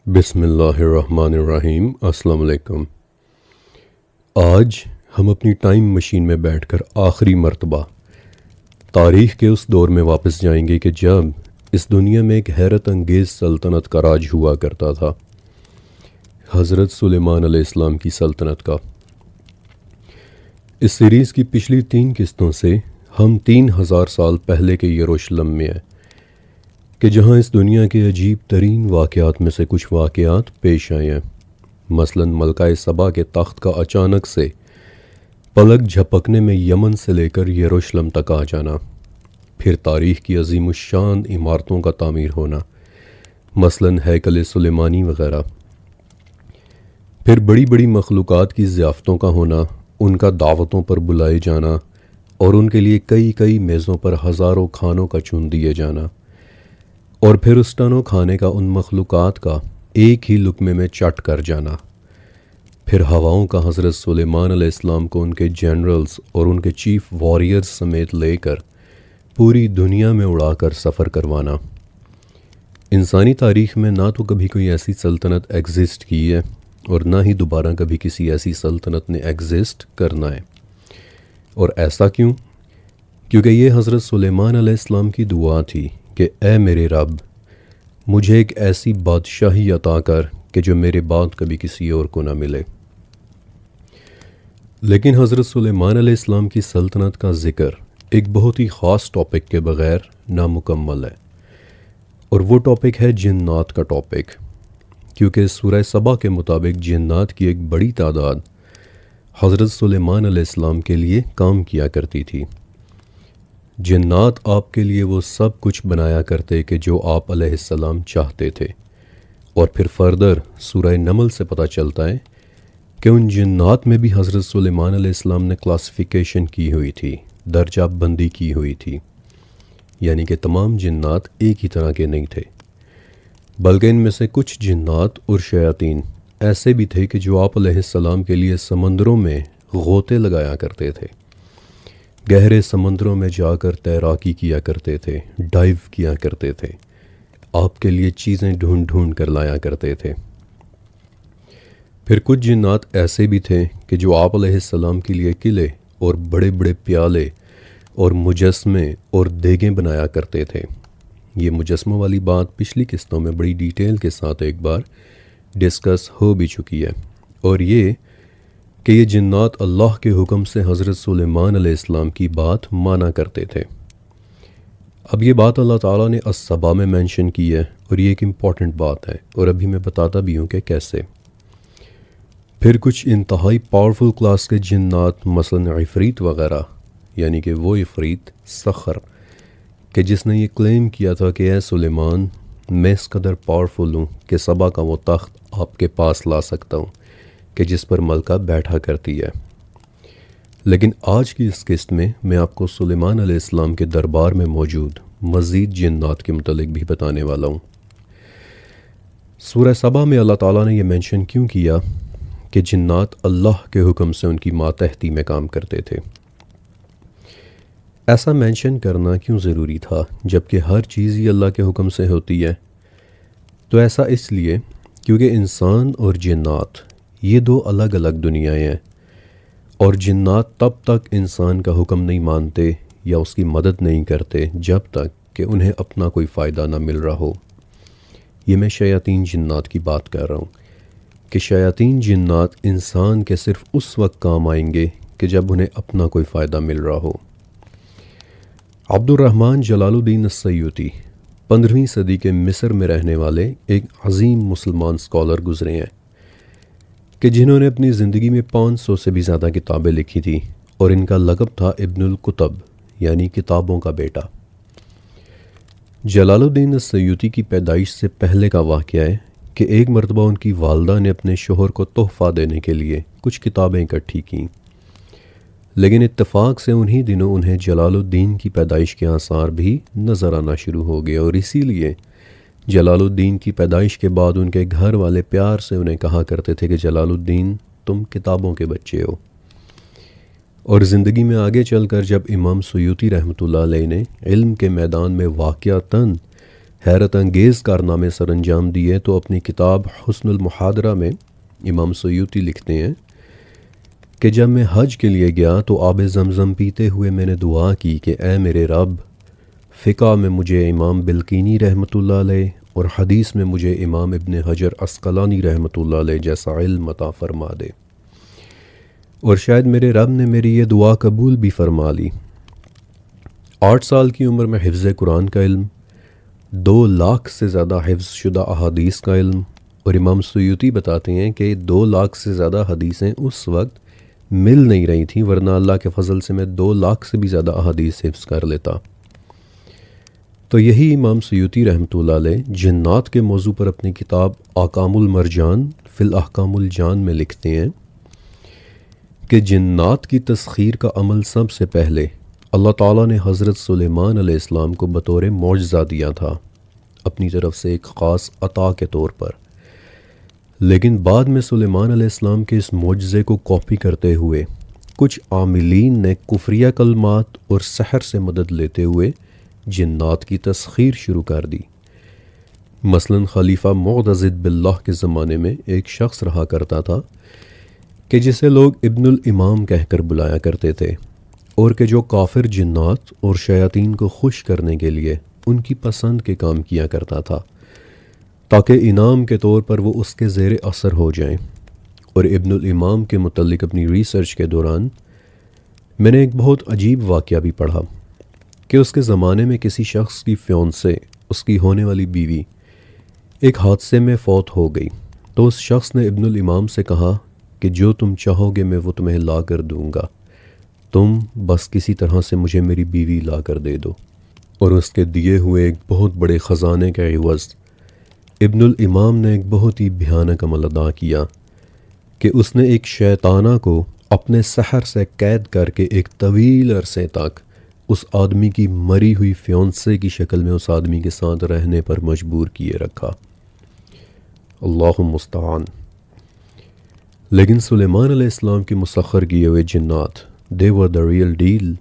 बिस्मिल्लाहिर्रहमानिर्रहीम। अस्सलाम वालेकुम। आज हम अपनी टाइम मशीन में बैठकर आखिरी मर्तबा तारीख़ के उस दौर में वापस जाएंगे कि जब इस दुनिया में एक हैरत अंगेज़ सल्तनत का राज हुआ करता था, हज़रत सुलेमान अलैहिस्सलाम की सल्तनत का। इस सीरीज़ की पिछली 3 किस्तों से हम 3000 साल पहले के यरूशलेम में हैं कि जहाँ इस दुनिया के अजीब तरीन वाक़यात में से कुछ वाक़यात पेश आए हैं। मसलन मलका सबा के तख्त का अचानक से पलक झपकने में यमन से लेकर यरूशलेम तक आ जाना, फिर तारीख़ की अज़ीमुश्शान इमारतों का तामीर होना, मसलन हैकल सुलेमानी वग़ैरह, फिर बड़ी बड़ी मखलूक़ात की ज़ियाफ़तों का होना, उनका दावतों पर बुलाए जाना और उनके लिए कई कई मेज़ों पर हज़ारों खानों का चुन दिए जाना, और फिर उस टनों खाने का उन मखलूक़ात का एक ही लुक़मे में चट कर जाना, फिर हवाओं का हज़रत सुलेमान अलैहिस्सलाम को उनके जनरल्स और उनके चीफ वॉरियर्स समेत लेकर पूरी दुनिया में उड़ाकर सफ़र करवाना। इंसानी तारीख़ में ना तो कभी कोई ऐसी सल्तनत एग्ज़िस्ट की है और ना ही दोबारा कभी किसी ऐसी सल्तनत ने एग्ज़िस्ट करना है। और ऐसा क्यों? क्योंकि ये हज़रत सुलेमान अलैहिस्सलाम की दुआ थी कि ए मेरे रब, मुझे एक ऐसी बादशाही अता कर कि जो मेरे बाद कभी किसी और को ना मिले। लेकिन हज़रत सुलेमान अलैहिस्सलाम की सल्तनत का ज़िक्र एक बहुत ही ख़ास टॉपिक के बग़ैर नामुकम्मल है, और वो टॉपिक है जिन्नात का टॉपिक। क्योंकि सूरह सबा के मुताबिक जिन्नात की एक बड़ी तादाद हज़रत सुलेमान अलैहिस्सलाम के लिए काम किया करती थी। जिन्नात आपके लिए वो सब कुछ बनाया करते कि जो आप अलैहिस्सलाम चाहते थे। और फिर फर्दर सूरह नमल से पता चलता है कि उन जिन्नात में भी हज़रत सुलेमान अलैहिस्सलाम ने क्लासिफ़िकेशन की हुई थी, दर्जा बंदी की हुई थी, यानी कि तमाम जिन्नात एक ही तरह के नहीं थे, बल्कि इनमें से कुछ जिन्नात और शयातीन ऐसे भी थे कि जो आप अलैहिस्सलाम के लिए समंदरों में गोते लगाया करते थे, गहरे समंदरों में जाकर तैराकी किया करते थे, डाइव किया करते थे, आपके लिए चीज़ें ढूंढ ढूंढ कर लाया करते थे। फिर कुछ जिन्नात ऐसे भी थे कि जो आप अलैहिस्सलाम के लिए किले और बड़े बड़े प्याले और मुजस्मे और देगें बनाया करते थे। ये मुजस्मों वाली बात पिछली किस्तों में बड़ी डिटेल के साथ एक बार डिस्कस हो भी चुकी है, और ये कि ये जिन्नात अल्लाह के हुक्म से हज़रत सुलेमान अलैहिस्सलाम की बात माना करते थे। अब ये बात अल्लाह ताला ने अस-सबा में मेंशन की है, और ये एक इम्पॉर्टेंट बात है, और अभी मैं बताता भी हूँ कि कैसे। फिर कुछ इंतहाई पावरफुल क्लास के जिन्नात, मसलन इफ़रीत वग़ैरह, यानी कि वो इफ़रीत सखर कि जिसने ये क्लेम किया था कि ए सुलेमान, मैं इस कदर पावरफुल हूँ कि सबा का वो तख्त आपके पास ला सकता हूँ कि जिस पर मलका बैठा करती है। लेकिन आज की इस किस्त में मैं आपको सुलेमान अलैहिस्सलाम के दरबार में मौजूद मज़ीद जिन्नात के मुतल्लिक़ भी बताने वाला हूँ। सूरह सबा में अल्लाह ताला ने यह मेंशन क्यों किया कि जिन्नात अल्लाह के हुक्म से उनकी मातहती में काम करते थे? ऐसा मेंशन करना क्यों ज़रूरी था, जबकि हर चीज़ ही अल्लाह के हुक्म से होती है? तो ऐसा इसलिए क्योंकि इंसान और जिन्नात ये दो अलग अलग दुनियाएं हैं, और जिन्नात तब तक इंसान का हुक्म नहीं मानते या उसकी मदद नहीं करते जब तक कि उन्हें अपना कोई फ़ायदा ना मिल रहा हो। ये मैं शयातीन जिन्नात की बात कर रहा हूँ कि शयातीन जिन्नात इंसान के सिर्फ़ उस वक्त काम आएंगे कि जब उन्हें अपना कोई फ़ायदा मिल रहा हो। अब्दुर्रहमान जलालुद्दीन अस्सयूती 15वीं सदी के मिस्र में रहने वाले एक अजीम मुसलमान स्कॉलर गुज़रे हैं कि जिन्होंने अपनी ज़िंदगी में 500 से भी ज़्यादा किताबें लिखी थी, और इनका लक़ब था इब्नुल कुतब, यानी किताबों का बेटा। जलालुद्दीन अस्सयूती की पैदाइश से पहले का वाक़या है कि एक मरतबा उनकी वालदा ने अपने शोहर को तोहफ़ा देने के लिए कुछ किताबें इकट्ठी कीं, लेकिन इत्तेफाक से उन्हीं दिनों उन्हें जलालुद्दीन की पैदाइश के आसार भी नज़र आना शुरू हो गए, और इसीलिए जलालुद्दीन की पैदाइश के बाद उनके घर वाले प्यार से उन्हें कहा करते थे कि जलालुद्दीन, तुम किताबों के बच्चे हो। और ज़िंदगी में आगे चलकर जब इमाम सुयूती रहमतुल्लाह अलैह ने इल्म के मैदान में वाक़यातन हैरत अंगेज़ कारनामे सर अंजाम दिए, तो अपनी किताब हुस्नुल मुहादरा में इमाम सयूती लिखते हैं कि जब मैं हज के लिए गया तो आब ज़मज़म पीते हुए मैंने दुआ की कि ए मेरे रब, फ़िक़ा में मुझे इमाम बिलकीनी रहमतुल्लाह अलैह और हदीस में मुझे इमाम इब्न हजर अस्क़लानी रहमतुल्लाह अलैह जैसा इल्म अता फ़रमा दे। और शायद मेरे रब ने मेरी ये दुआ कबूल भी फ़रमा ली। 8 साल की उम्र में हिफ्ज़ कुरान का इल्म, 2 लाख से ज़्यादा हिफ्ज़ शुदा अहादीस का इल्म, और इमाम सयूती बताते हैं कि 2 लाख से ज़्यादा हदीसें उस वक्त मिल नहीं रही थी, वरना अल्लाह के फ़ज़ल से मैं 2 लाख से भी ज़्यादा अहादीस हिफ्ज़ कर लेता। तो यही इमाम सयूती रहमतुल्लाह अलैह जिन्नात के मौजू पर अपनी किताब आकामुल मरजान फिल अहकामुल जान में लिखते हैं कि जिन्नात की तस्खीर का अमल सबसे पहले अल्लाह ताला ने हज़रत सुलेमान अलैहिस्सलाम को बतौर मौजज़ा दिया था, अपनी तरफ से एक ख़ास अता के तौर पर। लेकिन बाद में सुलेमान अलैहिस्सलाम के इस मौजज़े को कॉपी करते हुए कुछ आमिलीन ने कुफ्रिया कलमात और सहर से मदद लेते हुए जिन्नात की तस्खीर शुरू कर दी। मसलन खलीफा मुअतज़िद बिल्लाह के ज़माने में एक शख्स रहा करता था कि जिसे लोग इब्नुल इमाम कहकर बुलाया करते थे, और कि जो काफिर जिन्नात और शयातीन को खुश करने के लिए उनकी पसंद के काम किया करता था, ताकि इनाम के तौर पर वो उसके ज़ेर असर हो जाएं। और इब्नुल इमाम के मुतल्लिक अपनी रिसर्च के दौरान मैंने एक बहुत अजीब वाक़या भी पढ़ा कि उसके ज़माने में किसी शख्स की फियांसे, उसकी होने वाली बीवी, एक हादसे में फौत हो गई। तो उस शख्स ने इब्नुल इमाम से कहा कि जो तुम चाहोगे मैं वो तुम्हें ला कर दूँगा, तुम बस किसी तरह से मुझे मेरी बीवी ला कर दे दो। और उसके दिए हुए एक बहुत बड़े ख़जाने का इवज़ इब्नुल इमाम ने एक बहुत ही भयानक अमल अदा किया कि उसने एक शैताना को अपने सहर से कैद करके एक तवील अरसे तक उस आदमी की मरी हुई फियांसे की शक्ल में उस आदमी के साथ रहने पर मजबूर किए रखा। अल्लाहु मुस्तआन। लेकिन सुलेमान अलैहिस्सलाम की मुसख्खर किए हुए जिन्नात, दे वर द रियल डील।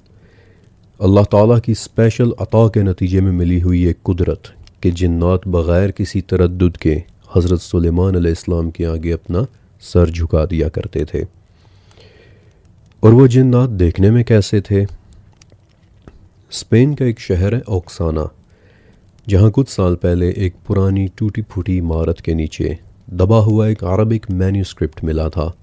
अल्लाह ताला की स्पेशल अता के नतीजे में मिली हुई एक कुदरत कि जिन्नात बग़ैर किसी तरद्दुद के हज़रत सुलेमान अलैहिस्सलाम के आगे अपना सर झुका दिया करते थे। और वो जिन्नात देखने में कैसे थे? स्पेन का एक शहर है ओक्साना, जहाँ कुछ साल पहले एक पुरानी टूटी फूटी इमारत के नीचे दबा हुआ एक अरबिक मैन्यूस्क्रिप्ट मिला था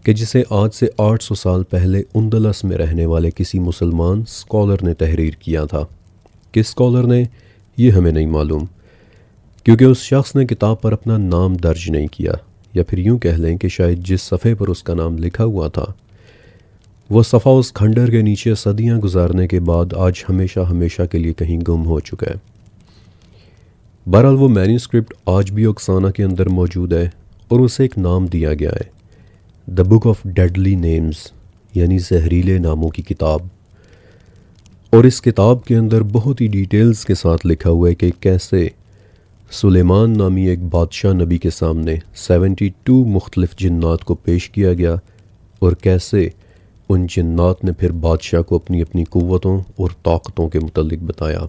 कि जिसे आज से 800 साल पहले उंदलस में रहने वाले किसी मुसलमान स्कॉलर ने तहरीर किया था। किस स्कॉलर ने, ये हमें नहीं मालूम, क्योंकि उस शख्स ने किताब पर अपना नाम दर्ज नहीं किया, या फिर यूँ कह लें कि शायद जिस सफ़े पर उसका नाम लिखा हुआ था वो सफ़ा उस खंडर के नीचे सदियां गुजारने के बाद आज हमेशा हमेशा के लिए कहीं गुम हो चुका है। बहरहाल वो मैन्यूस्क्रिप्ट आज भी ओक्साना के अंदर मौजूद है और उसे एक नाम दिया गया है, the book of deadly names, यानी जहरीले नामों की किताब। और इस किताब के अंदर बहुत ही डिटेल्स के साथ लिखा हुआ है कि कैसे सुलेमान नामी एक बादशाह नबी के सामने 72 मुख्तलिफ जिन्नात को पेश किया गया, और कैसे उन जिन्नात ने फिर बादशाह को अपनी अपनी क़ुव्वतों और ताकतों के मुतल्लिक बताया।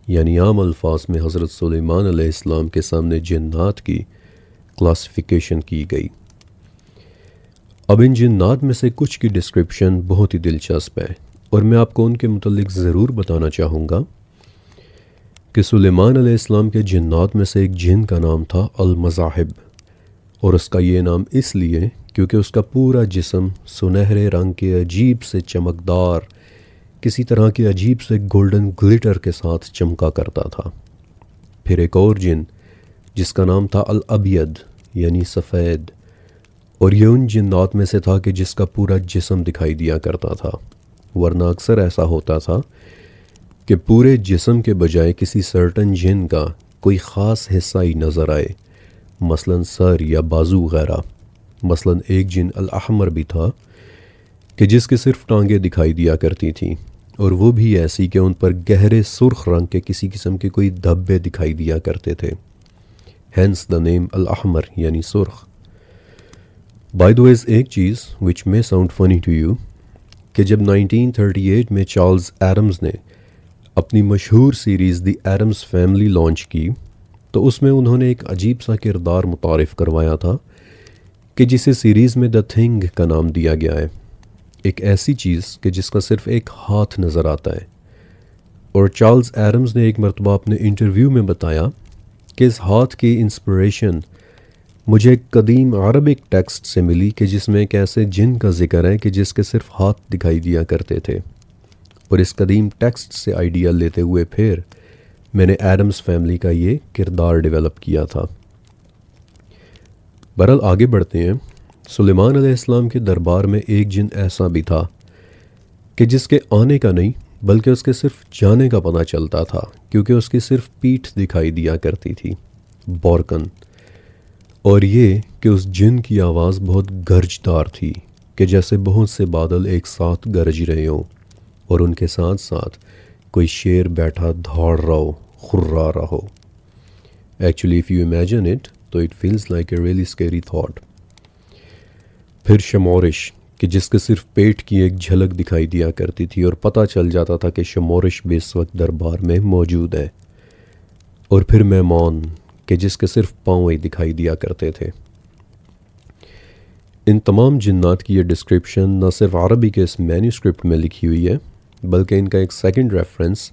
यानी आम अल्फाज में हज़रत सुलेमान अलैहिस्सलाम के सामने जिन्नात की क्लासिफ़िकेशन की गई। अब इन जिन्नात में से कुछ की डिस्क्रिप्शन बहुत ही दिलचस्प है, और मैं आपको उनके मुतल्लिक ज़रूर बताना चाहूँगा कि सुलेमान अलैहिस्सलाम के जिन्नात में से एक जिन का नाम था अल-मज़ाहिब, और उसका ये नाम इसलिए क्योंकि उसका पूरा जिस्म सुनहरे रंग के अजीब से चमकदार, किसी तरह के अजीब से गोल्डन ग्लिटर के साथ चमका करता था। फिर एक और जिन जिसका नाम था अल-अबियद, यानी सफ़ेद, और ये उन जिन्नात में से था कि जिसका पूरा जिस्म दिखाई दिया करता था, वरना अक्सर ऐसा होता था कि पूरे जिस्म के बजाय किसी सर्टन जिन का कोई ख़ास हिस्सा ही नज़र आए, मसलन सर या बाजू वगैरह। मसलन एक जिन अल-अहमर भी था कि जिसके सिर्फ टांगें दिखाई दिया करती थीं, और वो भी ऐसी कि उन पर गहरे सुर्ख रंग के किसी किस्म के कोई धब्बे दिखाई दिया करते थे, हैंस द नेम अल-अहमर यानी सुर्ख। बाय द वे, एक चीज़ which may sound funny to you कि जब 1938 में चार्ल्स एडम्स ने अपनी मशहूर series the Addams Family launch की, तो उसमें उन्होंने एक अजीब सा किरदार मुतारिफ़ करवाया था कि जिसे सीरीज़ में द थिंग का नाम दिया गया है। एक ऐसी चीज़ कि जिसका सिर्फ़ एक हाथ नज़र आता है। और चार्ल्स एडम्स ने एक मरतबा अपने इंटरव्यू में बताया कि इस हाथ की इंस्पिरेशन मुझे एक कदीम अरबिक टेक्स्ट से मिली कि जिसमें एक ऐसे जिन का जिक्र है कि जिसके सिर्फ हाथ दिखाई दिया करते थे। और इस कदीम टेक्स्ट से आइडिया लेते हुए फिर मैंने एडम्स फैमिली का ये किरदार डेवलप किया था। बहरहाल आगे बढ़ते हैं। सुलेमान अलैहिस्सलाम के दरबार में एक जिन ऐसा भी था कि जिसके आने का नहीं बल्कि उसके सिर्फ जाने का पता चलता था, क्योंकि उसकी सिर्फ पीठ दिखाई दिया करती थी, बॉरकन। और ये कि उस जिन की आवाज़ बहुत गरजदार थी कि जैसे बहुत से बादल एक साथ गरज रहे हों और उनके साथ साथ कोई शेर बैठा दौड़ रहा हो, खुर्रा रहा हो। Actually if you imagine it तो it feels like a really scary thought. फिर शमोरिश कि जिसके सिर्फ पेट की एक झलक दिखाई दिया करती थी और पता चल जाता था कि शमोरिश भी इस वक्त दरबार में मौजूद है। और फिर मेहमान कि जिसके सिर्फ पाँव ही दिखाई दिया करते थे। इन तमाम जिन्नात की ये डिस्क्रिप्शन न सिर्फ अरबी के इस मैन्यूस्क्रिप्ट में लिखी हुई है, बल्कि इनका एक सेकंड रेफरेंस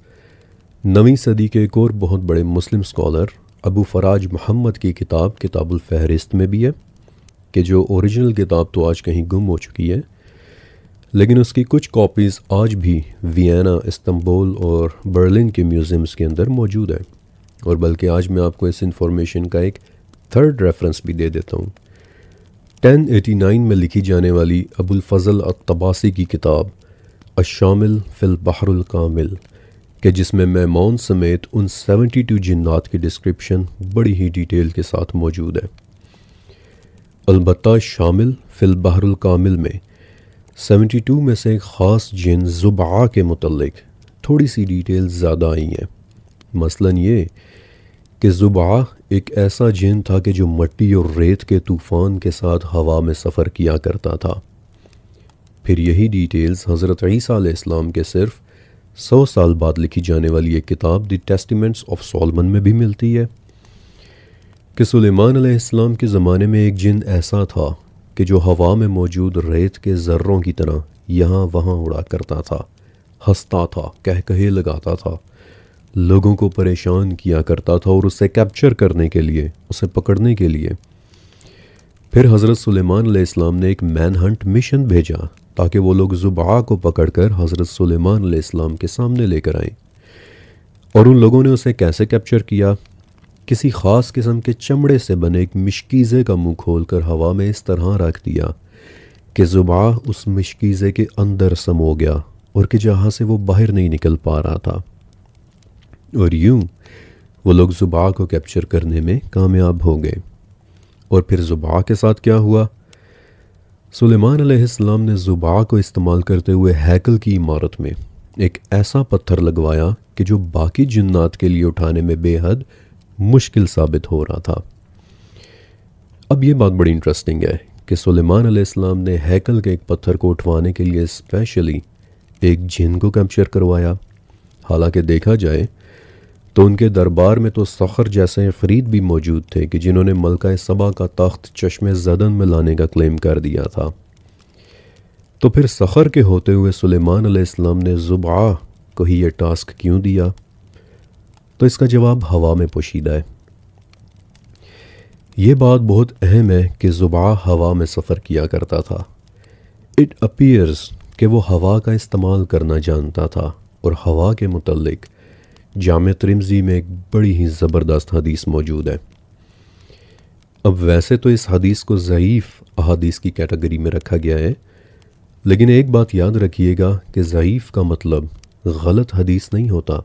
9वीं सदी के एक और बहुत बड़े मुस्लिम स्कॉलर अबू फराज मोहम्मद की किताब किताबुल फहरिस्त में भी है, कि जो ओरिजिनल किताब तो आज कहीं गुम हो चुकी है, लेकिन उसकी कुछ कॉपीज़ आज भी वियना, इस्तांबुल और बर्लिन के म्यूज़ियम्स के अंदर मौजूद है। और बल्कि आज मैं आपको इस इंफॉर्मेशन का एक थर्ड रेफरेंस भी दे देता हूँ। 1089 में लिखी जाने वाली अबुल फजल अत्तबासी की किताब अशामिल फिल बहरुल कामिल, कि जिसमें मेमौन समेत उन 72 जिन्नात की डिस्क्रिप्शन बड़ी ही डिटेल के साथ मौजूद है। अलबत्ता शामिल फिल बहरुल कामिल में 72 में से एक ख़ास जिन ज़ुबआ के मुतल्लिक थोड़ी सी डिटेल ज़्यादा आई हैं। मसलन ये कि ज़ुबआ एक ऐसा जिन था कि जो मट्टी और रेत के तूफ़ान के साथ हवा में सफ़र किया करता था। फिर यही डिटेल्स हज़रत ईसा अलैहिस्सलाम के सिर्फ 100 साल बाद लिखी जाने वाली एक किताब द टेस्टिमेंट्स ऑफ सोलोमन में भी मिलती है, कि सुलेमान अलैहिस्सलाम के ज़माने में एक जिन ऐसा था कि जो हवा में मौजूद रेत के ज़र्रों की तरह यहाँ वहाँ उड़ा करता था, हंसता था, कहकहे लगाता था, लोगों को परेशान किया करता था और उसे कैप्चर करने के लिए, उसे पकड़ने के लिए फिर हज़रत सुलेमान अलैहिस्सलाम ने एक मैन हंट मिशन भेजा ताकि वो लोग ज़ुबआ को पकड़कर हज़रत सुलेमान अलैहिस्सलाम के सामने लेकर आएं। और उन लोगों ने उसे कैसे कैप्चर किया? किसी ख़ास किस्म के चमड़े से बने एक मिशकीज़े का मुंह खोलकर हवा में इस तरह रख दिया कि ज़ुबआ उस मिशकीज़े के अंदर समो गया और कि जहाँ से वो बाहर नहीं निकल पा रहा था। और यूं वो लोग ज़ुबआ को कैप्चर करने में कामयाब हो गए। और फिर ज़ुबआ के साथ क्या हुआ? सुलेमान अलैहिस्सलाम ने ज़ुबआ को इस्तेमाल करते हुए हैकल की इमारत में एक ऐसा पत्थर लगवाया कि जो बाकी जिन्नात के लिए उठाने में बेहद मुश्किल साबित हो रहा था। अब ये बात बड़ी इंटरेस्टिंग है कि सुलेमान अलैहिस्सलाम ने हैकल के एक पत्थर को उठवाने के लिए स्पेशली एक जिन को कैप्चर करवाया। हालांकि देखा जाए तो उनके दरबार में तो सखर जैसे फरीद भी मौजूद थे कि जिन्होंने मलका सबा का तख्त चश्मे ज़दन में लाने का क्लेम कर दिया था। तो फिर सखर के होते हुए सुलेमान अलैहिस्सलाम ने ज़ुबआ को ही ये टास्क क्यों दिया? तो इसका जवाब हवा में पोशीदा है। ये बात बहुत अहम है कि ज़ुबआ हवा में सफ़र किया करता था। इट अपीयर्स कि वो हवा का इस्तेमाल करना जानता था। और हवा के मुतल्लिक जामे तिर्मिज़ी में एक बड़ी ही ज़बरदस्त हदीस मौजूद है। अब वैसे तो इस हदीस को ज़ईफ़ अहादीस की कैटेगरी में रखा गया है, लेकिन एक बात याद रखिएगा कि ज़ईफ़ का मतलब गलत हदीस नहीं होता।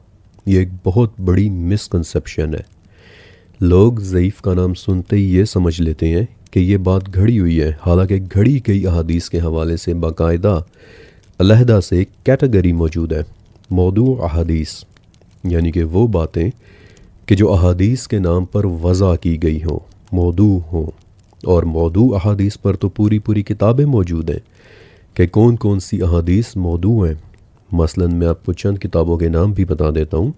ये एक बहुत बड़ी मिसकंसेप्शन है। लोग ज़ईफ़ का नाम सुनते ही ये समझ लेते हैं कि ये बात घड़ी हुई है, हालांकि घड़ी गई अहादीस के हवाले से बाकायदा अलहदा से एक कैटेगरी मौजूद है, मौदू अहादीस, यानी कि वो बातें कि जो अहादीस के नाम पर वज़ा की गई हों, मौदू हों। और मौदू अहादीस पर तो पूरी पूरी किताबें मौजूद हैं कि कौन कौन सी अहादीस मौदू हैं। मसलन मैं आपको चंद किताबों के नाम भी बता देता हूँ।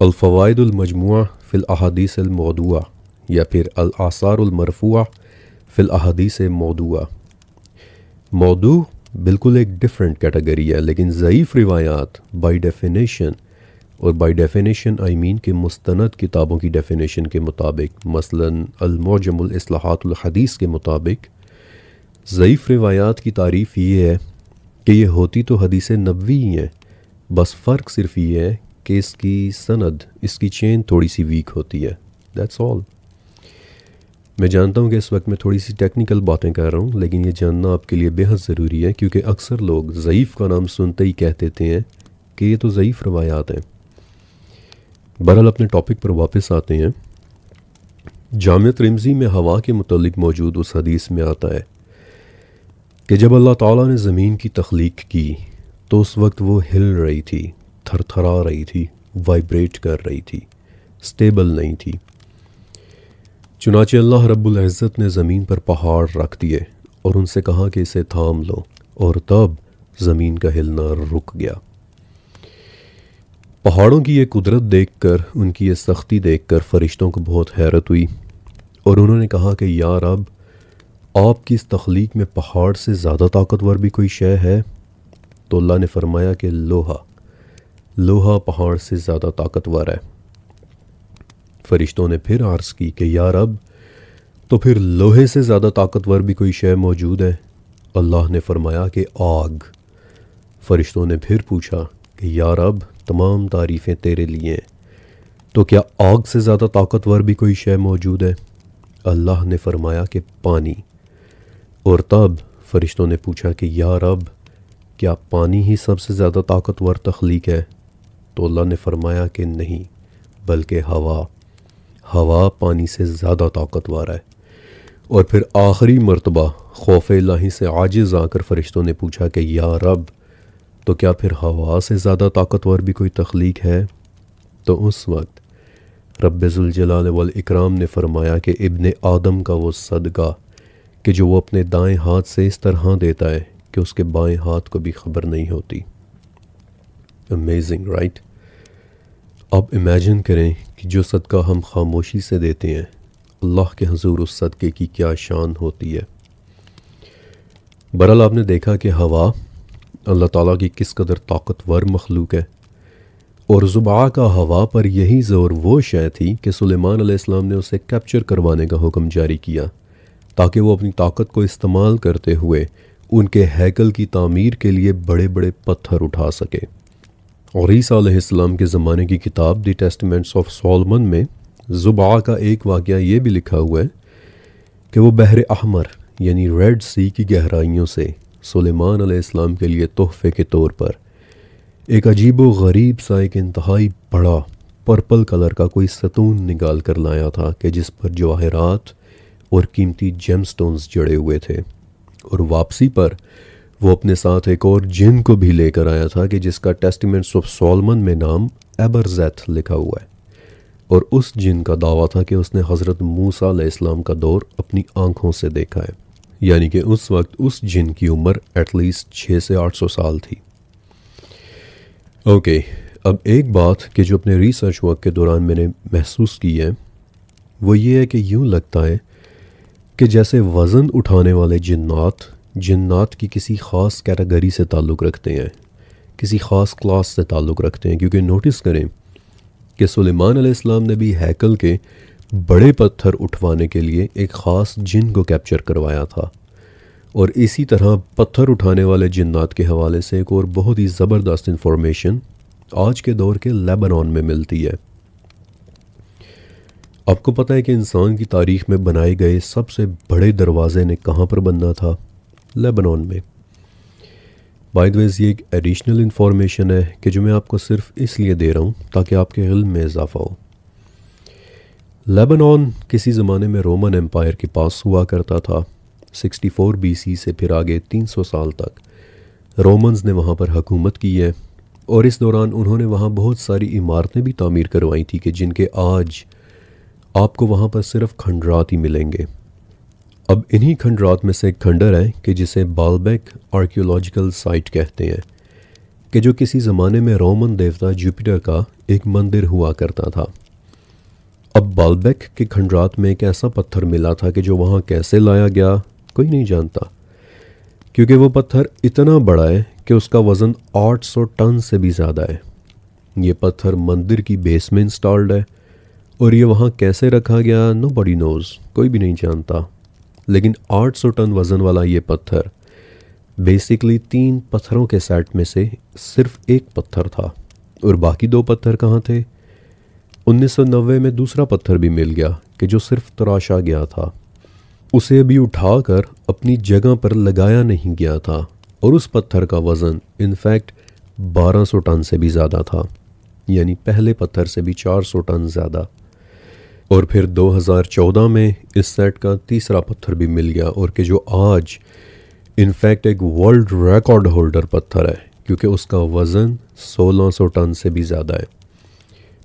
अल-फ़वाइदुल मजमुआ फ़िल अहादीस अल मौदूआ या फिर अल आसारुल मरफूआ फ़िल अहादीस मौदूआ। मौदू बिल्कुल एक डिफरेंट कैटेगरी है, लेकिन ज़ईफ़ रिवायात बाय डेफिनेशन, और बाय डेफिनेशन आई मीन कि मुस्तनद किताबों की डेफिनेशन के मुताबिक, मसलन अल-मुअजमुल इस्लाहातुल हदीस के मुताबिक, ज़ईफ़ रिवायात की तारीफ़ ये है कि ये होती तो हदीस नबवी ही हैं, बस फ़र्क सिर्फ ये है कि इसकी सनद, इसकी चेन थोड़ी सी वीक होती है, दैट्स ऑल। मैं जानता हूँ कि इस वक्त मैं थोड़ी सी टेक्निकल बातें कर रहा हूँ, लेकिन ये जानना आपके लिए बेहद ज़रूरी है, क्योंकि अक्सर लोग ज़ईफ़ का नाम सुनते ही कह देते हैं कि ये तो ज़ईफ़ रवायात हैं। बहरहाल अपने टॉपिक पर वापस आते हैं। जामिया तिर्मिज़ी में हवा के मुतल्लिक मौजूद उस हदीस में आता है कि जब अल्लाह ताला ने ज़मीन की तख्लीक की तो उस वक्त वो हिल रही थी, थरथरा रही थी, वाइब्रेट कर रही थी, स्टेबल नहीं थी। चुनाचे अल्लाह रब्बुल इज़्ज़त ने ज़मीन पर पहाड़ रख दिए और उनसे कहा कि इसे थाम लो, और तब ज़मीन का हिलना रुक गया। पहाड़ों की ये कुदरत देखकर, उनकी ये सख्ती देखकर फ़रिश्तों को बहुत हैरत हुई और उन्होंने कहा कि या रब, आपकी इस तख्लीक में पहाड़ से ज़्यादा ताकतवर भी कोई शय है? तो अल्लाह ने फरमाया कि लोहा पहाड़ से ज़्यादा ताकतवर है। फ़रिश्तों ने फिर अर्ज़ की कि या रब, तो फिर लोहे से ज़्यादा ताकतवर भी कोई शय मौजूद है? अल्लाह ने फरमाया कि आग। फ़रिश्तों ने फिर पूछा कि या रब, तमाम तारीफ़ें तेरे लिए हैं, तो क्या आग से ज़्यादा ताकतवर भी कोई शय मौजूद है? अल्लाह ने फरमाया कि पानी। और तब फ़रिश्तों ने पूछा कि या रब, क्या पानी ही सबसे ज़्यादा ताकतवर तख्लीक है? तो अल्लाह ने फरमाया कि नहीं, बल्कि हवा पानी से ज़्यादा ताकतवर है। और फिर आखिरी मर्तबा खौफ इलाही से आजिज़ आकर फ़रिश्तों ने पूछा कि या रब, तो क्या फिर हवा से ज़्यादा ताकतवर भी कोई तख्लीक है? तो उस वक्त रब्बे ज़ुल जलाल वल इकराम ने फरमाया कि इब्ने आदम का वो सदका कि जो वो अपने दाएं हाथ से इस तरह देता है कि उसके बाएं हाथ को भी खबर नहीं होती। Amazing right. अब इमेजिन करें कि जो सदका हम खामोशी से देते हैं, अल्लाह के हुजूर उस सदक़े की क्या शान होती है। बहरहाल आपने देखा कि हवा अल्लाह ताला की किस कदर ताकतवर मखलूक है, और ज़ुबा का हवा पर यही ज़ोर वो शय थी कि सुलेमान अलैहिस्सलाम ने उसे कैप्चर करवाने का हुक्म जारी किया ताकि वो अपनी ताकत को इस्तेमाल करते हुए उनके हैकल की तामीर के लिए बड़े बड़े पत्थर उठा सके। और ईसा अलैहिस्सलाम के ज़माने की किताब द टेस्टामेंट्स ऑफ सोलोमन में ज़ुबा का एक वाक़या ये भी लिखा हुआ है कि वो बहर अहमर यानी रेड सी की गहराइयों से सुलेमान अलैहिस्सलाम के लिए तोहफ़े के तौर पर एक अजीब व गरीब सा, एक इंतहाई बड़ा पर्पल कलर का कोई सतून निकाल कर लाया था कि जिस पर जवाहरात और कीमती जेमस्टोन्स जड़े हुए थे। और वापसी पर वो अपने साथ एक और जिन को भी लेकर आया था कि जिसका टेस्टामेंट्स ऑफ सोलोमन में नाम एबरज़ेथ लिखा हुआ है। और उस जिन का दावा था कि उसने हज़रत मूसा अलैहिस्सलाम का दौर अपनी आंखों से देखा है, यानी कि उस वक्त उस जिन की उम्र एटलीस्ट 600 से 800 साल थी। ओके, अब एक बात कि जो अपने रिसर्च वर्क के दौरान मैंने महसूस की है वो ये है कि यूँ लगता है कि जैसे वज़न उठाने वाले जिन्नात की किसी ख़ास कैटेगरी से ताल्लुक़ रखते हैं, किसी ख़ास क्लास से ताल्लुक़ रखते हैं। क्योंकि नोटिस करें कि सुलेमान अलैहिस्सलाम ने भी हैकल के बड़े पत्थर उठवाने के लिए एक ख़ास जिन को कैप्चर करवाया था। और इसी तरह पत्थर उठाने वाले जिन्नात के हवाले से एक और बहुत ही ज़बरदस्त इंफॉर्मेशन आज के दौर के लेबनान में मिलती है। आपको पता है कि इंसान की तारीख़ में बनाए गए सबसे बड़े दरवाज़े ने कहाँ पर बनना था? लेबनान में। बाय द वे ये एक एडिशनल इंफॉर्मेशन है कि जो मैं आपको सिर्फ इसलिए दे रहा हूँ ताकि आपके इल्म में इजाफ़ा हो। लेबनान किसी ज़माने में रोमन एम्पायर के पास हुआ करता था। 64 BC से फिर आगे 300 साल तक रोमन्स ने वहाँ पर हुकूमत की है, और इस दौरान उन्होंने वहाँ बहुत सारी इमारतें भी तामीर करवाई थी कि जिनके आज आपको वहाँ पर सिर्फ खंडरात ही मिलेंगे। अब इन्हीं खंडरात में से एक खंडर है कि जिसे बालबेक आर्कियोलॉजिकल साइट कहते हैं, कि जो किसी ज़माने में रोमन देवता जुपिटर का एक मंदिर हुआ करता था। अब बाल्बेक के खंडरात में एक ऐसा पत्थर मिला था कि जो वहाँ कैसे लाया गया कोई नहीं जानता, क्योंकि वो पत्थर इतना बड़ा है कि उसका वज़न 800 टन से भी ज़्यादा है। ये पत्थर मंदिर की बेस में इंस्टॉल्ड है और ये वहाँ कैसे रखा गया नोबडी नोज़, कोई भी नहीं जानता। लेकिन 800 टन वज़न वाला ये पत्थर बेसिकली 3 पत्थरों के सेट में से सिर्फ एक पत्थर था। और बाकी 2 पत्थर कहाँ थे? 1990 में दूसरा पत्थर भी मिल गया कि जो सिर्फ तराशा गया था, उसे अभी उठाकर अपनी जगह पर लगाया नहीं गया था और उस पत्थर का वज़न इनफैक्ट 1200 टन से भी ज़्यादा था, यानी पहले पत्थर से भी 400 टन ज़्यादा। और फिर 2014 में इस सेट का तीसरा पत्थर भी मिल गया और कि जो आज इनफैक्ट एक वर्ल्ड रिकॉर्ड होल्डर पत्थर है, क्योंकि उसका वज़न 1600 टन से भी ज़्यादा है,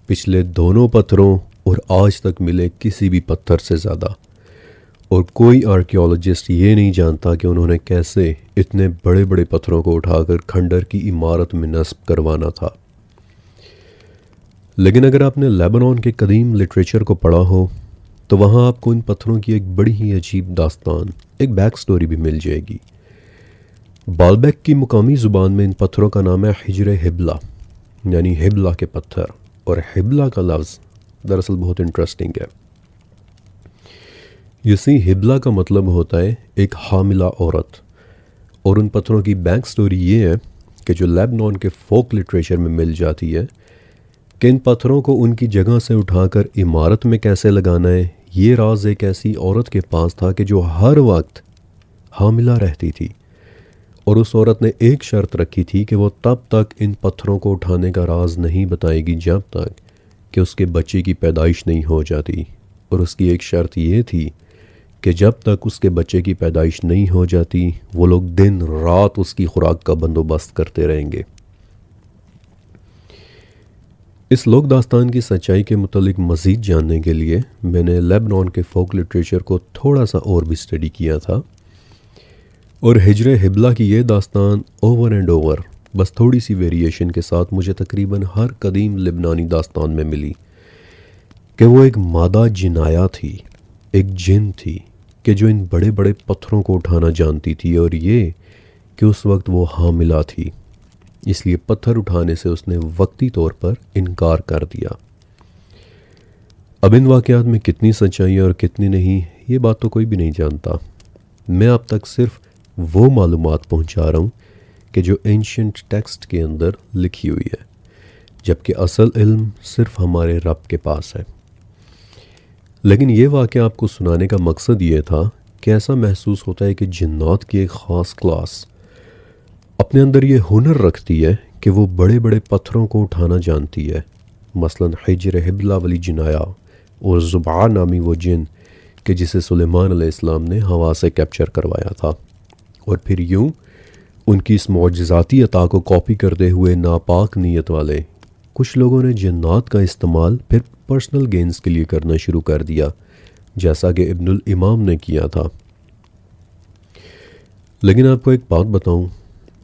पिछले दोनों पत्थरों और आज तक मिले किसी भी पत्थर से ज़्यादा। और कोई आर्कियोलॉजिस्ट ये नहीं जानता कि उन्होंने कैसे इतने बड़े बड़े पत्थरों को उठाकर खंडर की इमारत में नस्ब करवाना था। लेकिन अगर आपने लेबनान के कदीम लिटरेचर को पढ़ा हो तो वहाँ आपको इन पत्थरों की एक बड़ी ही अजीब दास्तान, एक बैक स्टोरी भी मिल जाएगी। बाल्बेक की मुकामी ज़ुबान में इन पत्थरों का नाम है हिजर हिबला, यानी हिबला के पत्थर। और हिबला का लफ्ज़ दरअसल बहुत इंटरेस्टिंग है। इसी हिबला का मतलब होता है एक हामिला औरत। और उन पत्थरों की बैक स्टोरी ये है कि जो लेबनान के फोक लिटरेचर में मिल जाती है कि इन पत्थरों को उनकी जगह से उठाकर इमारत में कैसे लगाना है, ये राज एक ऐसी औरत के पास था कि जो हर वक्त हामिला रहती थी। और उस औरत ने एक शर्त रखी थी कि वो तब तक इन पत्थरों को उठाने का राज नहीं बताएगी जब तक कि उसके बच्चे की पैदाइश नहीं हो जाती। और उसकी एक शर्त ये थी कि जब तक उसके बच्चे की पैदाइश नहीं हो जाती वो लोग दिन रात उसकी खुराक का बंदोबस्त करते रहेंगे। इस लोक दास्तान की सच्चाई के मुतालिक मज़ीद जानने के लिए मैंने लेबनान के फोक लिटरेचर को थोड़ा सा और भी स्टडी किया था। और हिजर हिबला की ये दास्तान ओवर एंड ओवर बस थोड़ी सी वेरिएशन के साथ मुझे तकरीबन हर कदीम लिबनानी दास्तान में मिली कि वो एक मादा जिनाया थी, एक जिन थी कि जो इन बड़े बड़े पत्थरों को उठाना जानती थी। और ये कि उस वक्त वो हामिला थी, इसलिए पत्थर उठाने से उसने वक्ती तौर पर इनकार कर दिया। अब इन वाक़यात में कितनी सच्चाई है और कितनी नहीं, ये बात तो कोई भी नहीं जानता। मैं आप तक सिर्फ वो मालूमात पहुंचा रहा हूँ कि जो एंशिएंट टेक्स्ट के अंदर लिखी हुई है, जबकि असल इल्म सिर्फ हमारे रब के पास है। लेकिन ये वाक़या आपको सुनाने का मकसद ये था कि ऐसा महसूस होता है कि जिन्नात की एक ख़ास क्लास अपने अंदर ये हुनर रखती है कि वो बड़े बड़े पत्थरों को उठाना जानती है। मसलन हिजर हिबला वाली जिनाया और ज़ुबा नामी वो जिन कि जिसे सुलेमान अलैहिस्सलाम ने हवा से कैप्चर करवाया था। और फिर यूं उनकी इस मौजज़ाती अता को कॉपी करते हुए नापाक नीयत वाले कुछ लोगों ने जिन्नात का इस्तेमाल फिर पर्सनल गेंस के लिए करना शुरू कर दिया, जैसा कि इब्नुल इमाम ने किया था। लेकिन आपको एक बात बताऊं,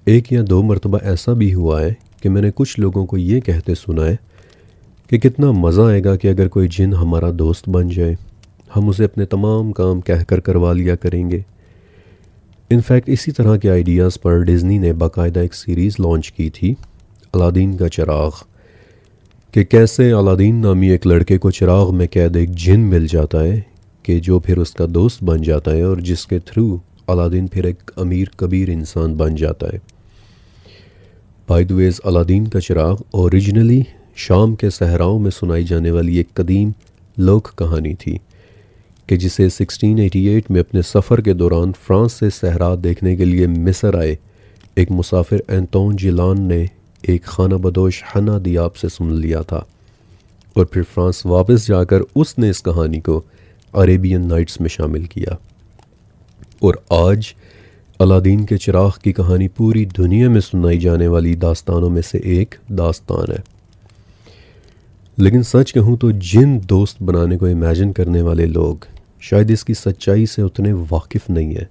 1 या 2 मरतबा ऐसा भी हुआ है कि मैंने कुछ लोगों को ये कहते सुना है कि कितना मज़ा आएगा कि अगर कोई जिन हमारा दोस्त बन जाए, हम उसे अपने तमाम काम कहकर करवा लिया करेंगे। इनफैक्ट इसी तरह के आइडियाज़ पर डिज़नी ने बाकायदा एक सीरीज़ लॉन्च की थी, अलादीन का चिराग, कि कैसे अलादीन नामी एक लड़के को चिराग में कैद एक जिन मिल जाता है कि जो फिर उसका दोस्त बन जाता है और जिसके थ्रू अलादीन फिर एक अमीर कबीर इंसान बन जाता है। बाय द वे, अलादीन का चिराग ओरिजिनली शाम के सहराओं में सुनाई जाने वाली एक कदीम लोक कहानी थी कि जिसे 1688 में अपने सफ़र के दौरान फ्रांस से सहरा देखने के लिए मिस्र आए एक मुसाफिर एंतोन जिलान ने एक खाना बदोश हना दियाब से सुन लिया था। और फिर फ्रांस वापस जाकर उसने इस कहानी को अरेबियन नाइट्स में शामिल किया। और आज अलादीन के चिराग की कहानी पूरी दुनिया में सुनाई जाने वाली दास्तानों में से एक दास्तान है। लेकिन सच कहूँ तो जिन दोस्त बनाने को इमेजिन करने वाले लोग शायद इसकी सच्चाई से उतने वाकिफ़ नहीं है।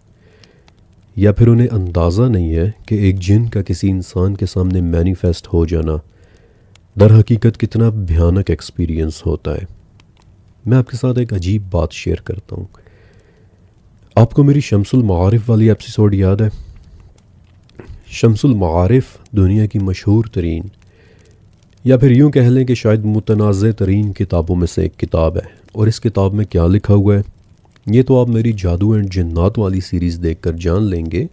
या फिर उन्हें अंदाज़ा नहीं है कि एक जिन का किसी इंसान के सामने मैनिफेस्ट हो जाना दर हकीकत कितना भयानक एक्सपीरियंस होता है। मैं आपके साथ एक अजीब बात शेयर करता हूँ। आपको मेरी शम्सुल मारिफ वाली एपिसोड याद है? शम्सुल मारिफ दुनिया की मशहूर तरीन या फिर यूँ कह लें कि शायद मुतनाज़ तरीन किताबों में से एक किताब है। और इस किताब में क्या लिखा हुआ है ये तो आप मेरी जादू एंड जिन्नात वाली सीरीज़ देखकर जान लेंगे,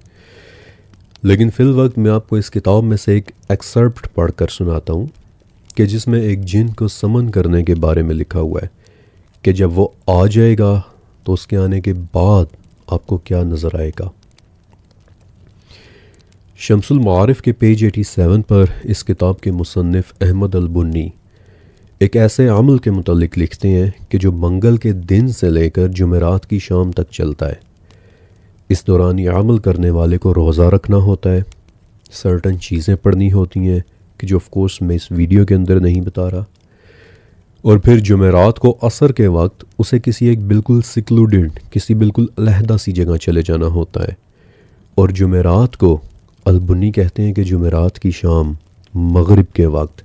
लेकिन फ़िल वक्त मैं आपको इस किताब में से एक एक्सर्प्ट पढ़कर सुनाता हूँ कि जिसमें एक जिन को समन करने के बारे में लिखा हुआ है कि जब वो आ जाएगा तो उसके आने के बाद आपको क्या नज़र आएगा। शम्सुल मारिफ के पेज 87 पर इस किताब के मुसन्निफ़ अहमद अल बुन्नी एक ऐसे अमल के मुतालिक लिखते हैं कि जो मंगल के दिन से लेकर जुमेरात की शाम तक चलता है। इस दौरान ये अमल करने वाले को रोज़ा रखना होता है, सर्टन चीज़ें पढ़नी होती हैं कि जो ऑफ कोर्स मैं इस वीडियो के अंदर नहीं बता रहा, और फिर जुमेरात को असर के वक्त उसे किसी एक बिल्कुल सिक्लूडेड, किसी बिल्कुल अलहदा सी जगह चले जाना होता है। और जुमेरात को अलबुन्नी कहते हैं कि जुमेरात की शाम मगरिब के वक्त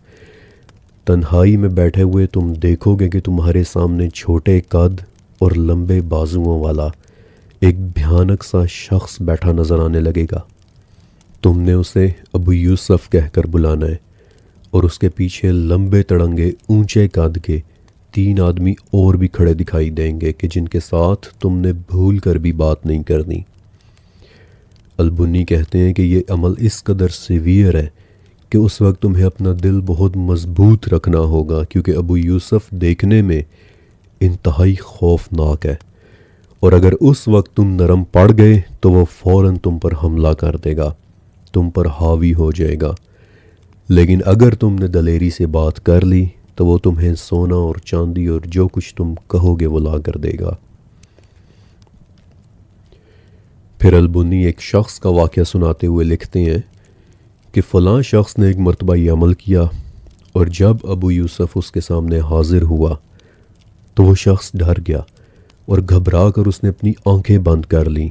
तन्हाई में बैठे हुए तुम देखोगे कि तुम्हारे सामने छोटे कद और लंबे बाजुओं वाला एक भयानक सा शख्स बैठा नज़र आने लगेगा। तुमने उसे अबू यूसुफ कहकर बुलाना है और उसके पीछे लंबे तड़ंगे ऊंचे कद के 3 आदमी और भी खड़े दिखाई देंगे कि जिनके साथ तुमने भूल कर भी बात नहीं करनी। अलबुन्नी कहते हैं कि ये अमल इस कदर सीवियर है कि उस वक्त तुम्हें अपना दिल बहुत मजबूत रखना होगा, क्योंकि अबू यूसुफ देखने में इंतहाई खौफनाक है और अगर उस वक्त तुम नरम पड़ गए तो वो फ़ौरन तुम पर हमला कर देगा, तुम पर हावी हो जाएगा। लेकिन अगर तुमने दलेरी से बात कर ली तो वो तुम्हें सोना और चांदी और जो कुछ तुम कहोगे वो ला कर देगा। फिर अलबुन्नी एक शख्स का वाक़या सुनाते हुए लिखते हैं कि फ़लाँ शख्स ने एक मरतबा ये अमल किया और जब अबू यूसुफ उसके सामने हाजिर हुआ तो वो शख्स डर गया और घबरा कर उसने अपनी आंखें बंद कर लीं।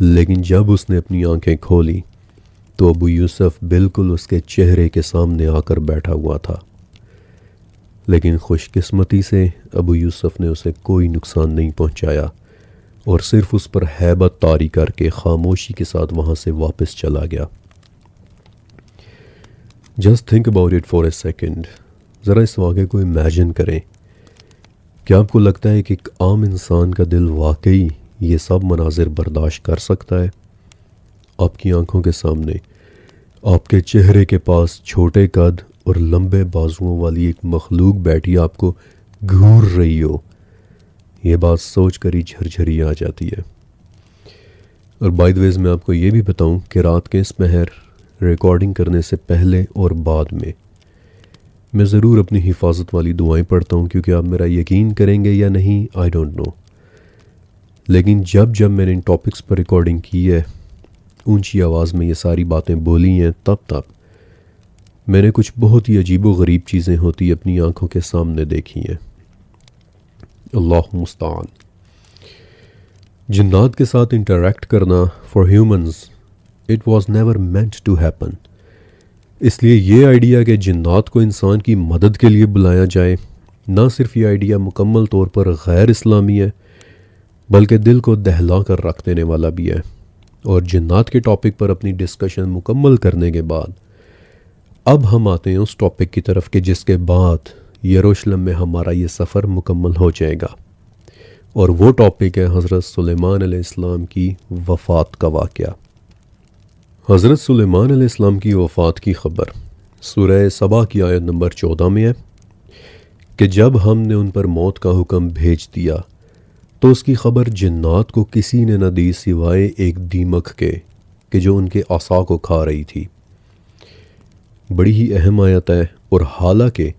लेकिन जब उसने अपनी आंखें खोली तो अबू यूसुफ बिल्कुल उसके चेहरे के सामने आकर बैठा हुआ था। लेकिन खुशकिस्मती से अबू यूसुफ ने उसे कोई नुकसान नहीं पहुंचाया और सिर्फ उस पर हैबत तारी करके खामोशी के साथ वहाँ से वापस चला गया। Just think about it for a second. ज़रा इस वाक़े को इमेजिन करें। क्या आपको लगता है कि एक आम इंसान का दिल वाकई ये सब मनाजिर बर्दाश्त कर सकता है? आपकी आंखों के सामने आपके चेहरे के पास छोटे कद और लंबे बाजुओं वाली एक मखलूक बैठी आपको घूर रही हो। ये बात सोच कर ही झरझरी आ जाती है। और बाय द वे मैं आपको ये भी बताऊं कि रात के इस पहर रिकॉर्डिंग करने से पहले और बाद में मैं ज़रूर अपनी हिफाजत वाली दुआएं पढ़ता हूँ, क्योंकि आप मेरा यकीन करेंगे या नहीं आई डोंट नो, लेकिन जब जब मैंने इन टॉपिक्स पर रिकॉर्डिंग की है, ऊंची आवाज़ में ये सारी बातें बोली हैं, तब मैंने कुछ बहुत ही अजीबो गरीब चीज़ें होती अपनी आंखों के सामने देखी हैं। अल्लाह मुस्तान। जिन्नात के साथ इंटरैक्ट करना for humans it was never meant to happen. इसलिए ये आइडिया कि जिन्नात को इंसान की मदद के लिए बुलाया जाए, ना सिर्फ ये आइडिया मुकम्मल तौर पर गैर इस्लामी है बल्कि दिल को दहला कर रख देने वाला भी है। और जिन्नात के टॉपिक पर अपनी डिस्कशन मुकम्मल करने के बाद अब हम आते हैं उस टॉपिक की तरफ कि जिसके बाद यरूशलेम में हमारा ये सफ़र मुकम्मल हो जाएगा, और वो टॉपिक है हज़रत सुलेमान अलैहिस्सलाम की वफ़ात का वाक़या। हज़रत सुलेमान अलैहिस्सलाम की वफ़ात की ख़बर सूरह सबा की आयत नंबर 14 में है कि जब हमने उन पर मौत का हुक्म भेज दिया तो उसकी ख़बर जिन्नात को किसी ने न दी सिवाय एक दीमक के कि जो उनके आसा को खा रही थी। बड़ी ही अहम आयत है, और हालांकि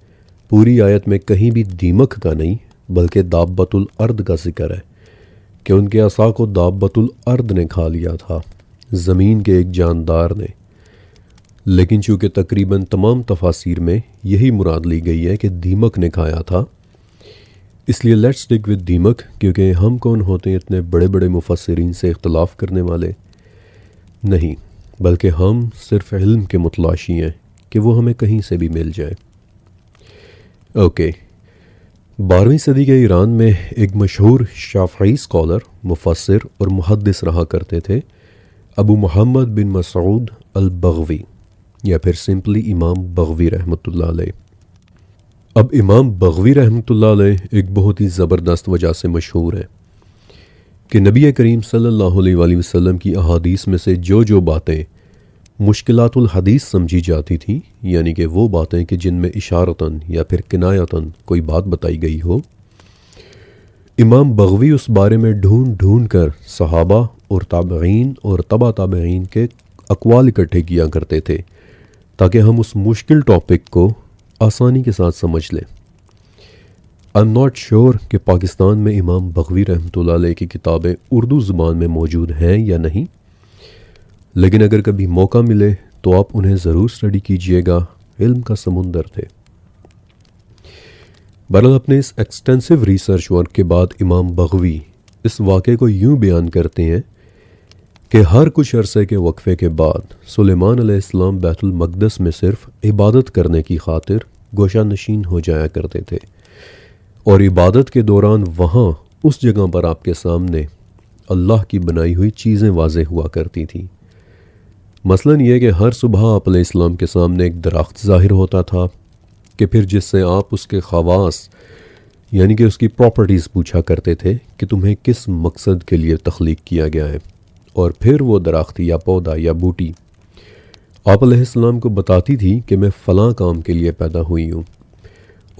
पूरी आयत में कहीं भी दीमक का नहीं बल्कि दाब्बतुल अर्द का जिक्र है कि उनके आसा को दाब्बतुल अर्द ने खा लिया था, ज़मीन के एक जानदार ने। लेकिन चूँकि तकरीबन तमाम तफासिर में यही मुराद ली गई है कि दीमक ने खाया था, इसलिए लेट्स स्टिक विद दीमक, क्योंकि हम कौन होते हैं इतने बड़े बड़े मुफस्सिरीन से इख्तलाफ करने वाले। नहीं, बल्कि हम सिर्फ इल्म के मुतलाशी हैं कि वो हमें कहीं से भी मिल जाए। ओके, 12वीं सदी के ईरान में एक मशहूर शाफ़ई स्कॉलर, मुफस्सिर और मुहद्दिस रहा करते थे अबू मोहम्मद बिन मसूद अल बग़वी, या फिर सिंपली इमाम बग़वी रहमतुल्लाह अलैह। अब इमाम बग़वी रहमतुल्लाह अलैह एक बहुत ही ज़बरदस्त वजह से मशहूर है कि नबी करीम सल्लल्लाहु अलैहि वसल्लम की अहादीस में से जो बातें मुश्किलातुल हदीस समझी जाती थी, यानी कि वो बातें कि जिनमें इशारतन या फिर किनायतन कोई बात बताई गई हो, इमाम बग़वी उस बारे में ढूंढ ढूंढ कर सहाबा और ताबईन और तबा ताबईन के अक़वाल इकट्ठे किया करते थे ताकि हम उस मुश्किल टॉपिक को आसानी के साथ समझ लें। आई एम नॉट श्योर कि पाकिस्तान में इमाम बग़वी रहमतुल्लाह अलैह की किताबें उर्दू ज़ुबान में मौजूद हैं या नहीं, लेकिन अगर कभी मौका मिले तो आप उन्हें ज़रूर स्टडी कीजिएगा। इल्म का समुंदर थे। बहरहाल अपने इस एक्सटेंसिव रिसर्च वर्क के बाद इमाम बग़वी इस वाक़े को यूँ बयान करते हैं कि हर कुछ अरसे के वक्फे के बाद सुलेमान अलैहिस्सलाम बैतुल मक़दस में सिर्फ इबादत करने की खातिर गोशा नशीन हो जाया करते थे, और इबादत के दौरान वहाँ उस जगह पर आपके सामने अल्लाह की बनाई हुई चीज़ें वाज़ेह हुआ करती थी। मसलन ये कि हर सुबह आप अलैहिस्सलाम के सामने एक दरख्त ज़ाहिर होता था कि फिर जिससे आप उसके ख़वास यानी कि उसकी प्रॉपर्टीज़ पूछा करते थे कि तुम्हें किस मकसद के लिए तख्लीक किया गया है, और फिर वो दरख्त या पौधा या बूटी आप अलैहिस्सलाम को बताती थी कि मैं फ़लाँ काम के लिए पैदा हुई हूँ,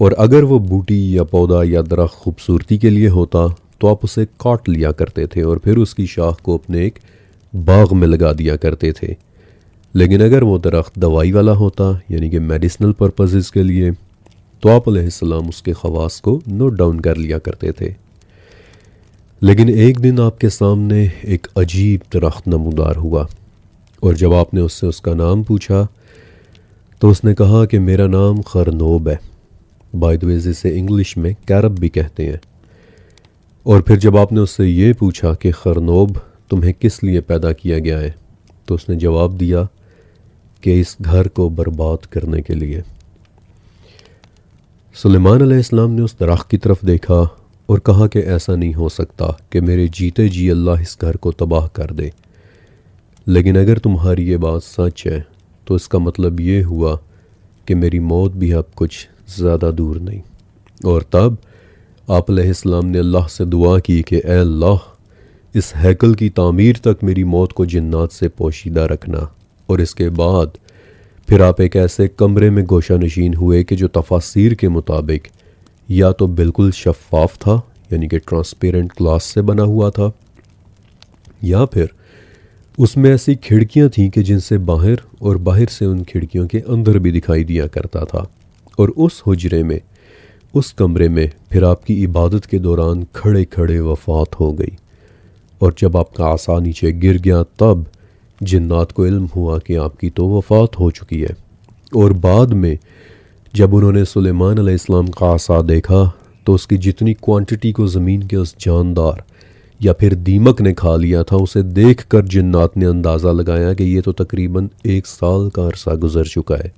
और अगर वो बूटी या पौधा या दरख्त खूबसूरती के लिए होता तो आप उसे काट लिया करते थे और फिर उसकी शाख को अपने एक बाग में लगा दिया करते थे। लेकिन अगर वो दरख्त दवाई वाला होता यानी कि मेडिसिनल पर्पसेस के लिए, तो आप अलैहिस्सलाम उसके ख़वास को नोट डाउन कर लिया करते थे। लेकिन एक दिन आपके सामने एक अजीब दरख्त नमूदार हुआ, और जब आपने उससे उसका नाम पूछा तो उसने कहा कि मेरा नाम खरनोब है। बाय द वे जिसे इंग्लिश में कैरब भी कहते हैं। और फिर जब आपने उससे ये पूछा कि खरनोब तुम्हें किस लिए पैदा किया गया है, तो उसने जवाब दिया कि इस घर को बर्बाद करने के लिए। सुलेमान अलैहिस्सलाम ने उस दरख्त की तरफ देखा और कहा कि ऐसा नहीं हो सकता कि मेरे जीते जी अल्लाह इस घर को तबाह कर दे, लेकिन अगर तुम्हारी ये बात सच है तो इसका मतलब ये हुआ कि मेरी मौत भी अब कुछ ज़्यादा दूर नहीं। और तब आप अलैहिस्सलाम ने अल्लाह से दुआ की कि ए अल्लाह, इस हैकल की तामीर तक मेरी मौत को जिन्नात से पोशीदा रखना। और इसके बाद फिर आप एक ऐसे कमरे में गोशा नशीन हुए कि जो तफासिर के मुताबिक या तो बिल्कुल शफ़ाफ था यानी कि ट्रांसपेरेंट ग्लास से बना हुआ था, या फिर उसमें ऐसी खिड़कियां थीं कि जिनसे बाहर और बाहर से उन खिड़कियों के अंदर भी दिखाई दिया करता था। और उस हुजरे में, उस कमरे में फिर आपकी इबादत के दौरान खड़े खड़े वफ़ात हो गई, और जब आपका आसा नीचे गिर गया तब जिन्नात को इल्म हुआ कि आपकी तो वफ़ात हो चुकी है। और बाद में जब उन्होंने सुलेमान अलैहिस्सलाम का आसा देखा तो उसकी जितनी क्वांटिटी को ज़मीन के उस जानदार या फिर दीमक ने खा लिया था, उसे देख कर जिन्नात ने अंदाज़ा लगाया कि ये तो तकरीबन 1 साल का अरसा गुज़र चुका है।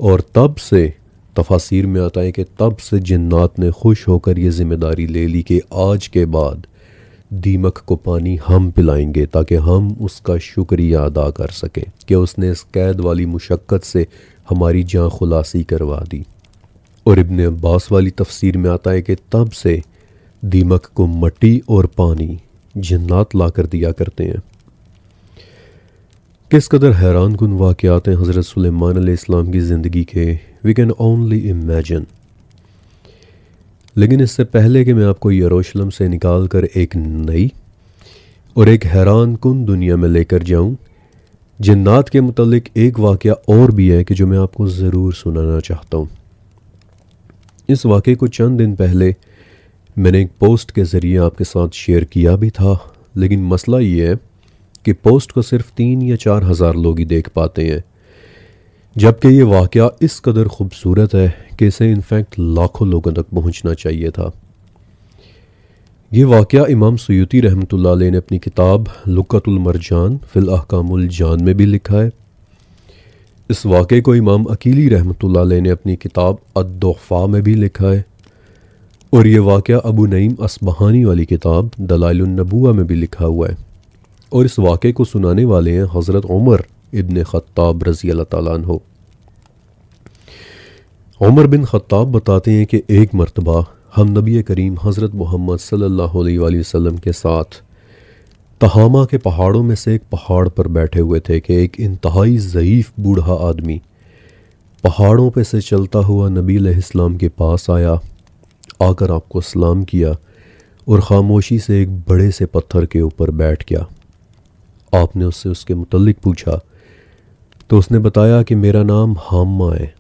और तब से तफासिर में आता है कि तब से जिन्नात ने खुश होकर ये ज़िम्मेदारी ले ली कि आज के बाद दीमक को पानी हम पिलाएंगे ताकि हम उसका शुक्रिया अदा कर सकें कि उसने इस कैद वाली मुशक्क़त से हमारी जान खुलासी करवा दी। और इब्ने अब्बास वाली तफसीर में आता है कि तब से दीमक को मट्टी और पानी जिन्नात ला कर दिया करते हैं। किस कदर हैरान कुन वाक़यात हैं हज़रत सुलेमान अलैहिस्सलाम की ज़िंदगी के, वी कैन ओनली इमेजिन। लेकिन इससे पहले कि मैं आपको यरूशलेम से निकाल कर एक नई और एक हैरान कुन दुनिया में लेकर जाऊं, जिन्नात के मुतालिक एक वाक़या और भी है कि जो मैं आपको ज़रूर सुनाना चाहता हूं। इस वाक़े को चंद दिन पहले मैंने एक पोस्ट के ज़रिए आपके साथ शेयर किया भी था, लेकिन मसला ये है कि पोस्ट को सिर्फ 3 या 4 हज़ार लोग ही देख पाते हैं, जबकि ये वाक़या इस कदर ख़ूबसूरत है कि इसे इनफैक्ट लाखों लोगों तक पहुंचना चाहिए था। ये वाक़या इमाम सुयूती रहमतुल्लाह अलैह ने अपनी किताब लुक़्क़तुल मरजान फ़िल अहकामुल जान में भी लिखा है। इस वाक़े को इमाम अकीली रहमतुल्लाह अलैह ने अपनी किताब अद-दुअफ़ा में भी लिखा है, और ये वाक़या अबू नईम अस्बहानी वाली किताब दलाइलुन नबुव्वा में भी लिखा हुआ है। और इस वाक़े को सुनाने वाले हैं हज़रत उमर इब्न ख़त्ताब रज़ी अल्लाह ताला अन्हु। उमर बिन ख़त्ताब बताते हैं कि एक मरतबा हम नबी करीम हज़रत मोहम्मद सल्लल्लाहु अलैहि वसल्लम के साथ तहामा के पहाड़ों में से एक पहाड़ पर बैठे हुए थे कि एक इंतहाई ज़ईफ़ बूढ़ा आदमी पहाड़ों पे से चलता हुआ नबी अलैहिस्सलाम के पास आया, आकर आपको सलाम किया और ख़ामोशी से एक बड़े से पत्थर के ऊपर बैठ गया। आपने उससे उसके मुतल्लिक पूछा तो उसने बताया कि मेरा नाम हाम्मा है,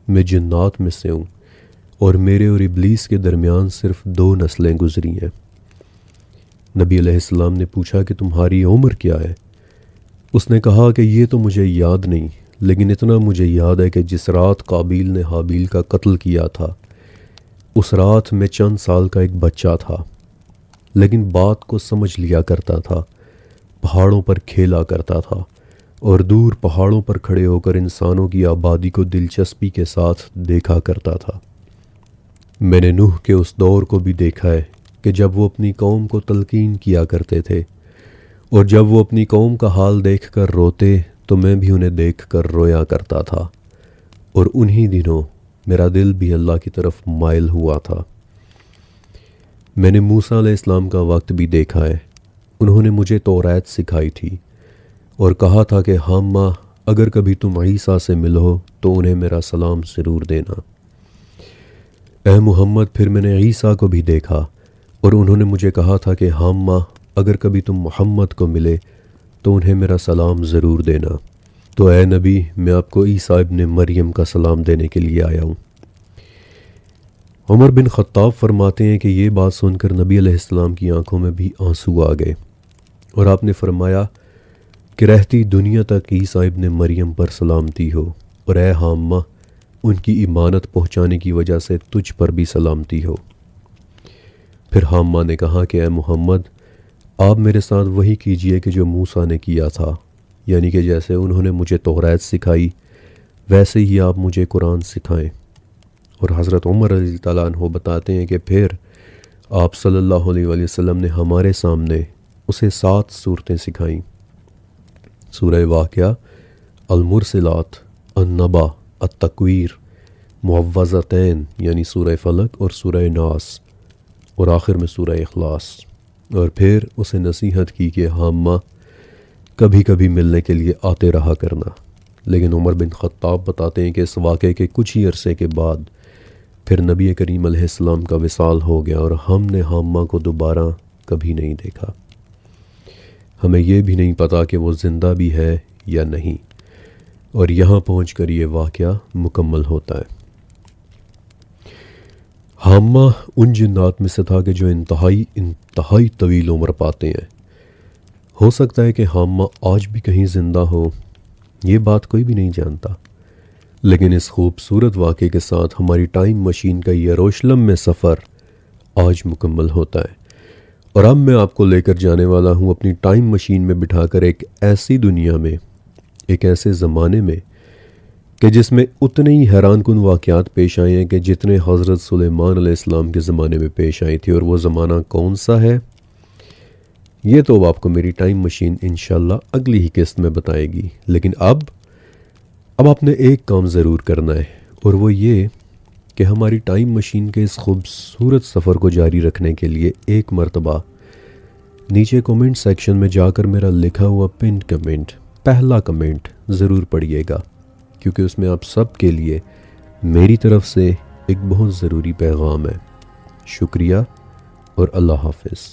मैं जिन्नात में से हूँ और मेरे और इब्लीस के दरमियान सिर्फ 2 नस्लें गुजरी हैं। नबी अलैहिस्सलाम ने पूछा कि तुम्हारी उम्र क्या है? उसने कहा कि ये तो मुझे याद नहीं, लेकिन इतना मुझे याद है कि जिस रात काबिल ने हाबिल का कत्ल किया था उस रात मैं चंद साल का एक बच्चा था, लेकिन बात को समझ लिया करता था, पहाड़ों पर खेला करता था और दूर पहाड़ों पर खड़े होकर इंसानों की आबादी को दिलचस्पी के साथ देखा करता था। मैंने नूह के उस दौर को भी देखा है कि जब वो अपनी कौम को तलकीन किया करते थे, और जब वो अपनी कौम का हाल देखकर रोते तो मैं भी उन्हें देखकर रोया करता था, और उन्हीं दिनों मेरा दिल भी अल्लाह की तरफ माइल हुआ था। मैंने मूसा अलैहिस्सलाम का वक्त भी देखा है, उन्होंने मुझे तौरात सिखाई थी और कहा था कि हाम्मा अगर कभी तुम ईसा से मिलो तो उन्हें मेरा सलाम ज़रूर देना। ए मोहम्मद, फिर मैंने ईसा को भी देखा और उन्होंने मुझे कहा था कि हाम्मा अगर कभी तुम मोहम्मद को मिले तो उन्हें मेरा सलाम ज़रूर देना। तो ए नबी, मैं आपको ईसा इब्न मरियम का सलाम देने के लिए आया हूँ। उमर बिन ख़त्ताब फरमाते हैं कि ये बात सुनकर नबी अलैहिस्सलाम की आंखों में भी आंसू आ गए और आपने फरमाया कि रहती दुनिया तक ईसा इब्न मरियम पर सलामती हो, और ए हाम्मा, उनकी ईमानत पहुँचाने की वजह से तुझ पर भी सलामती हो। फिर हाम्मा ने कहा कि ए मोहम्मद, आप मेरे साथ वही कीजिए कि जो मूसा ने किया था, यानी कि जैसे उन्होंने मुझे तौरात सिखाई वैसे ही आप मुझे कुरान सिखाएं। और हज़रत उमर रज़ी ताला अन्हु बताते हैं कि फिर आप सल्लल्लाहु अलैहि वसल्लम ने हमारे सामने उसे 7 सूरतें सिखाईं। सूरह वाक़िया, अल-मुरसिलात, अन-नबा, अत-तक्वीर, मुअव्वज़तैन यानी सूरह फलक और सूरह नास, और आखिर में सूरह इखलास। और फिर उसे नसीहत की कि हाम्मा, कभी कभी मिलने के लिए आते रहा करना। लेकिन उमर बिन ख़त्ताब बताते हैं कि इस वाक़े के कुछ ही अरसे के बाद फिर नबी करीम अलैहिस्सलाम का विसाल हो गया और हमने हाम्मा को दोबारा कभी नहीं देखा। हमें ये भी नहीं पता कि वो ज़िंदा भी है या नहीं, और यहाँ पहुँचकर ये वाक़या मुकम्मल होता है। हाम्मा उन जिन्नात में से था कि जो इंतहाई तवील उम्र पाते हैं। हो सकता है कि हाम्मा आज भी कहीं ज़िंदा हो, ये बात कोई भी नहीं जानता, लेकिन इस खूबसूरत वाक़े के साथ हमारी टाइम मशीन का यरूशलेम में सफ़र आज मुकम्मल होता है। और अब मैं आपको लेकर जाने वाला हूँ अपनी टाइम मशीन में बिठाकर एक ऐसी दुनिया में, एक ऐसे ज़माने में कि जिसमें उतने ही हैरानकुन वाक़यात पेश आए हैं कि जितने हज़रत सुलेमान अलैहिस्सलाम के ज़माने में पेश आई थी। और वो ज़माना कौन सा है, ये तो आपको मेरी टाइम मशीन इंशाल्लाह अगली ही किस्त में बताएगी। लेकिन अब आपने एक काम ज़रूर करना है, और वो ये कि हमारी टाइम मशीन के इस खूबसूरत सफ़र को जारी रखने के लिए एक मरतबा नीचे कमेंट सेक्शन में जाकर मेरा लिखा हुआ पिन कमेंट, पहला कमेंट ज़रूर पढ़िएगा, क्योंकि उसमें आप सब के लिए मेरी तरफ से एक बहुत ज़रूरी पैगाम है। शुक्रिया और अल्लाह हाफ़िज़।